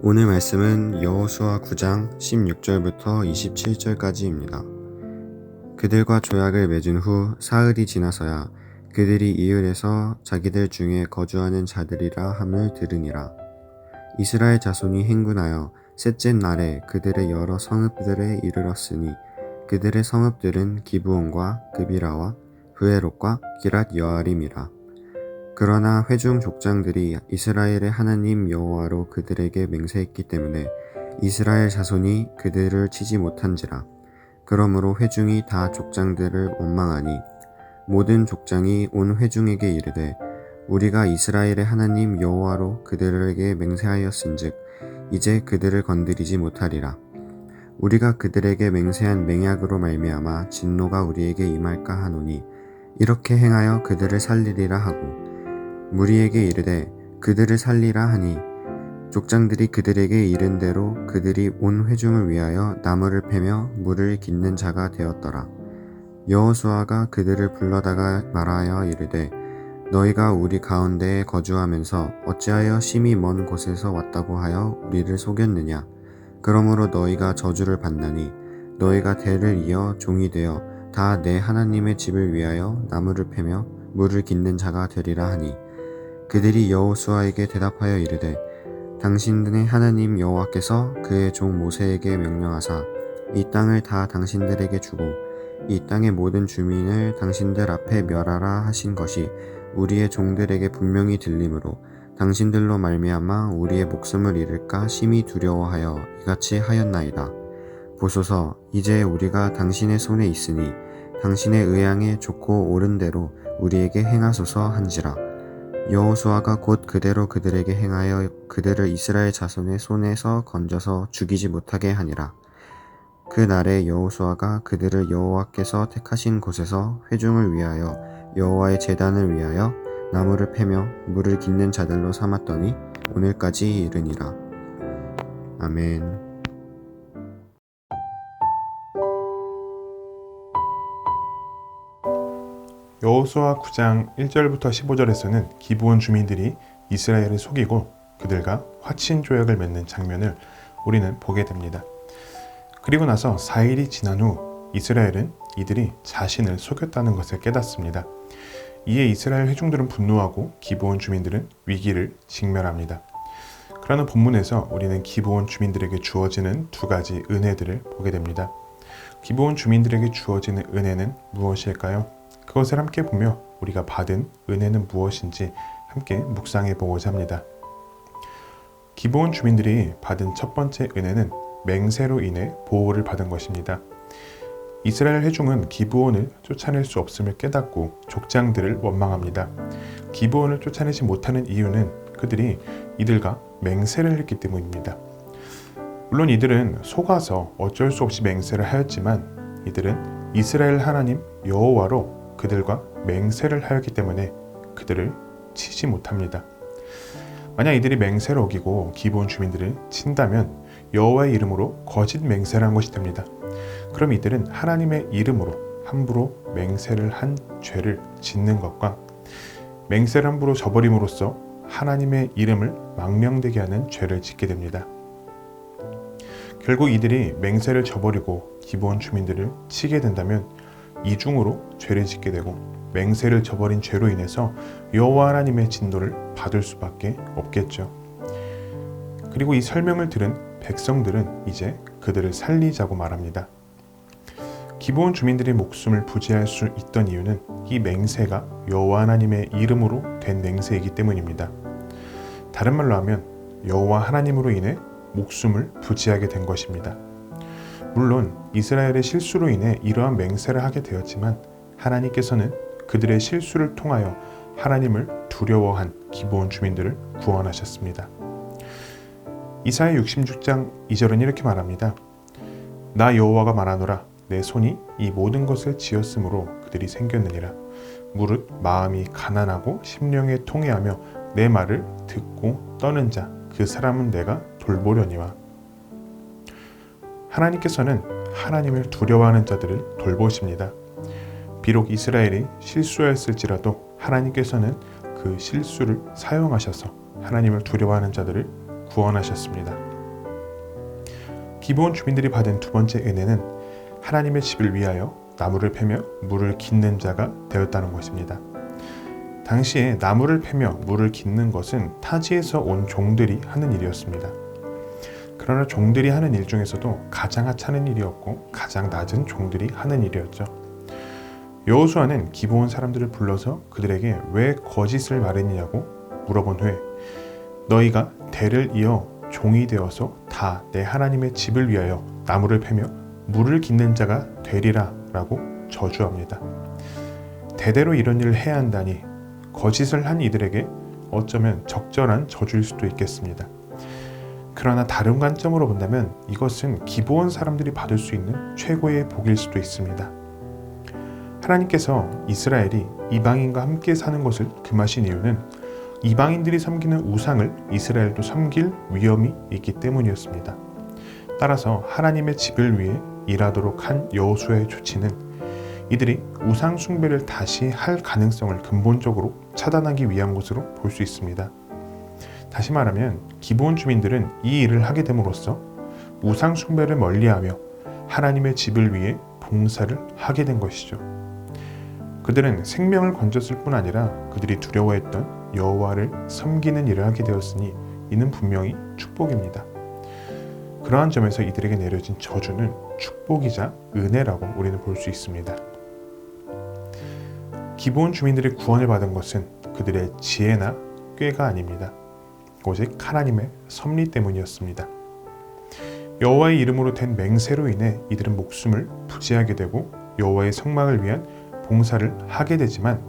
오늘 말씀은 여호수아 9장 16절부터 27절까지입니다. 그들과 조약을 맺은 후 사흘이 지나서야 그들이 이을에서 자기들 중에 거주하는 자들이라 함을 들으니라. 이스라엘 자손이 행군하여 셋째 날에 그들의 여러 성읍들에 이르렀으니 그들의 성읍들은 기브온과 그비라와 브에롯과 기랏 여아림이라. 그러나 회중 족장들이 이스라엘의 하나님 여호와로 그들에게 맹세했기 때문에 이스라엘 자손이 그들을 치지 못한지라. 그러므로 회중이 다 족장들을 원망하니 모든 족장이 온 회중에게 이르되 우리가 이스라엘의 하나님 여호와로 그들에게 맹세하였은즉 이제 그들을 건드리지 못하리라. 우리가 그들에게 맹세한 맹약으로 말미암아 진노가 우리에게 임할까 하노니 이렇게 행하여 그들을 살리리라 하고 무리에게 이르되 그들을 살리라 하니 족장들이 그들에게 이른 대로 그들이 온 회중을 위하여 나무를 패며 물을 깃는 자가 되었더라. 여호수아가 그들을 불러다가 말하여 이르되 너희가 우리 가운데에 거주하면서 어찌하여 심히 먼 곳에서 왔다고 하여 우리를 속였느냐. 그러므로 너희가 저주를 받나니 너희가 대를 이어 종이 되어 다 내 하나님의 집을 위하여 나무를 패며 물을 깃는 자가 되리라 하니 그들이 여호수아에게 대답하여 이르되 당신들의 하나님 여호와께서 그의 종 모세에게 명령하사 이 땅을 다 당신들에게 주고 이 땅의 모든 주민을 당신들 앞에 멸하라 하신 것이 우리의 종들에게 분명히 들리므로 당신들로 말미암아 우리의 목숨을 잃을까 심히 두려워하여 이같이 하였나이다. 보소서, 이제 우리가 당신의 손에 있으니 당신의 의향에 좋고 옳은 대로 우리에게 행하소서 한지라. 여호수아가 곧 그대로 그들에게 행하여 그들을 이스라엘 자손의 손에서 건져서 죽이지 못하게 하니라. 그 날에 여호수아가 그들을 여호와께서 택하신 곳에서 회중을 위하여 여호와의 제단을 위하여 나무를 패며 물을 깃는 자들로 삼았더니 오늘까지 이르니라. 아멘. 여호수아 9장 1절부터 15절에서는 기브온 주민들이 이스라엘을 속이고 그들과 화친 조약을 맺는 장면을 우리는 보게 됩니다. 그리고 나서 4일이 지난 후 이스라엘은 이들이 자신을 속였다는 것을 깨닫습니다. 이에 이스라엘 회중들은 분노하고 기브온 주민들은 위기를 직면합니다. 그러나 본문에서 우리는 기브온 주민들에게 주어지는 두 가지 은혜들을 보게 됩니다. 기브온 주민들에게 주어지는 은혜는 무엇일까요? 그것을 함께 보며 우리가 받은 은혜는 무엇인지 함께 묵상해 보고자 합니다. 기브온 주민들이 받은 첫 번째 은혜는 맹세로 인해 보호를 받은 것입니다. 이스라엘 회중은 기브온을 쫓아낼 수 없음을 깨닫고 족장들을 원망합니다. 기브온을 쫓아내지 못하는 이유는 그들이 이들과 맹세를 했기 때문입니다. 물론 이들은 속아서 어쩔 수 없이 맹세를 하였지만 이들은 이스라엘 하나님 여호와로 그들과 맹세를 하였기 때문에 그들을 치지 못합니다. 만약 이들이 맹세를 어기고 기브온 주민들을 친다면 여호와의 이름으로 거짓 맹세를 한 것이 됩니다. 그럼 이들은 하나님의 이름으로 함부로 맹세를 한 죄를 짓는 것과 맹세를 함부로 저버림으로써 하나님의 이름을 망명되게 하는 죄를 짓게 됩니다. 결국 이들이 맹세를 저버리고 기브온 주민들을 치게 된다면 이중으로 죄를 짓게 되고 맹세를 저버린 죄로 인해서 여호와 하나님의 진노를 받을 수밖에 없겠죠. 그리고 이 설명을 들은 백성들은 이제 그들을 살리자고 말합니다. 기브온 주민들의 목숨을 부지할 수 있던 이유는 이 맹세가 여호와 하나님의 이름으로 된 맹세이기 때문입니다. 다른 말로 하면 여호와 하나님으로 인해 목숨을 부지하게 된 것입니다. 물론 이스라엘의 실수로 인해 이러한 맹세를 하게 되었지만 하나님께서는 그들의 실수를 통하여 하나님을 두려워한 기브온 주민들을 구원하셨습니다. 이사야 66장 2절은 이렇게 말합니다. 나 여호와가 말하노라 내 손이 이 모든 것을 지었으므로 그들이 생겼느니라. 무릇 마음이 가난하고 심령에 통회하며 내 말을 듣고 떠는 자 그 사람은 내가 돌보려니와. 하나님께서는 하나님을 두려워하는 자들을 돌보십니다. 비록 이스라엘이 실수했을지라도 하나님께서는 그 실수를 사용하셔서 하나님을 두려워하는 자들을 구원하셨습니다. 기브온 주민들이 받은 두 번째 은혜는 하나님의 집을 위하여 나무를 패며 물을 깃는 자가 되었다는 것입니다. 당시에 나무를 패며 물을 깃는 것은 타지에서 온 종들이 하는 일이었습니다. 그러나 종들이 하는 일 중에서도 가장 하찮은 일이었고 가장 낮은 종들이 하는 일이었죠. 여호수아는 기브온 사람들을 불러서 그들에게 왜 거짓을 말했느냐고 물어본 후에 너희가 대를 이어 종이 되어서 다 내 하나님의 집을 위하여 나무를 패며 물을 깃는 자가 되리라 라고 저주합니다. 대대로 이런 일을 해야 한다니 거짓을 한 이들에게 어쩌면 적절한 저주일 수도 있겠습니다. 그러나 다른 관점으로 본다면 이것은 기브온 사람들이 받을 수 있는 최고의 복일 수도 있습니다. 하나님께서 이스라엘이 이방인과 함께 사는 것을 금하신 이유는 이방인들이 섬기는 우상을 이스라엘도 섬길 위험이 있기 때문이었습니다. 따라서 하나님의 집을 위해 일하도록 한 여호수아의 조치는 이들이 우상 숭배를 다시 할 가능성을 근본적으로 차단하기 위한 것으로 볼 수 있습니다. 다시 말하면 기브온 주민들은 이 일을 하게 됨으로써 우상 숭배를 멀리하며 하나님의 집을 위해 봉사를 하게 된 것이죠. 그들은 생명을 건졌을 뿐 아니라 그들이 두려워했던 여호와를 섬기는 일을 하게 되었으니 이는 분명히 축복입니다. 그러한 점에서 이들에게 내려진 저주는 축복이자 은혜라고 우리는 볼 수 있습니다. 기브온 주민들이 구원을 받은 것은 그들의 지혜나 꾀가 아닙니다. 오직 하나님의 섭리 때문이었습니다. 여호와의 이름으로 된 맹세로 인해 이들은 목숨을 부지하게 되고 여호와의 성막을 위한 봉사를 하게 되지만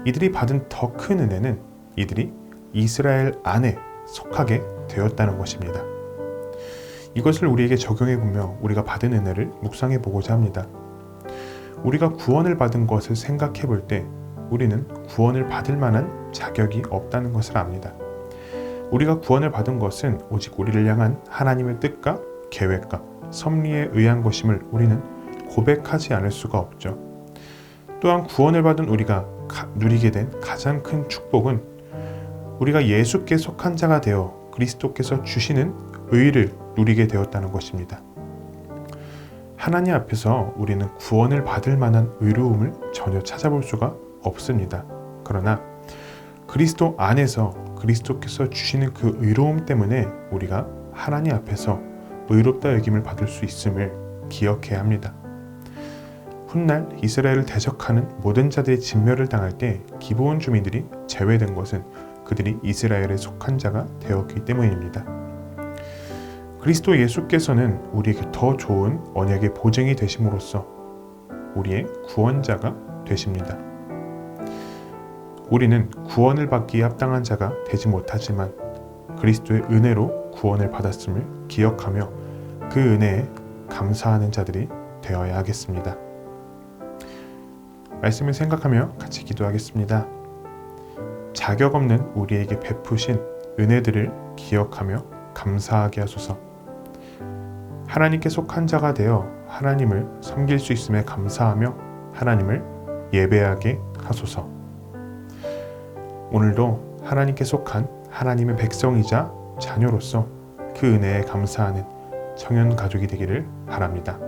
이들이 받은 더 큰 은혜는 이들이 이스라엘 안에 속하게 되었다는 것입니다. 이것을 우리에게 적용해 보며 우리가 받은 은혜를 묵상해 보고자 합니다. 우리가 구원을 받은 것을 생각해 볼 때 우리는 구원을 받을 만한 자격이 없다는 것을 압니다. 우리가 구원을 받은 것은 오직 우리를 향한 하나님의 뜻과 계획과 섭리에 의한 것임을 우리는 고백하지 않을 수가 없죠. 또한 구원을 받은 우리가 누리게 된 가장 큰 축복은 우리가 예수께 속한 자가 되어 그리스도께서 주시는 의를 누리게 되었다는 것입니다. 하나님 앞에서 우리는 구원을 받을 만한 의로움을 전혀 찾아볼 수가 없습니다. 그러나 그리스도 안에서 그리스도께서 주시는 그 의로움 때문에 우리가 하나님 앞에서 의롭다 여김을 받을 수 있음을 기억해야 합니다. 훗날 이스라엘을 대적하는 모든 자들의 진멸을 당할 때 기브온 주민들이 제외된 것은 그들이 이스라엘에 속한 자가 되었기 때문입니다. 그리스도 예수께서는 우리에게 더 좋은 언약의 보증이 되심으로써 우리의 구원자가 되십니다. 우리는 구원을 받기에 합당한 자가 되지 못하지만 그리스도의 은혜로 구원을 받았음을 기억하며 그 은혜에 감사하는 자들이 되어야 하겠습니다. 말씀을 생각하며 같이 기도하겠습니다. 자격 없는 우리에게 베푸신 은혜들을 기억하며 감사하게 하소서. 하나님께 속한 자가 되어 하나님을 섬길 수 있음에 감사하며 하나님을 예배하게 하소서. 오늘도 하나님께 속한 하나님의 백성이자 자녀로서 그 은혜에 감사하는 청년 가족이 되기를 바랍니다.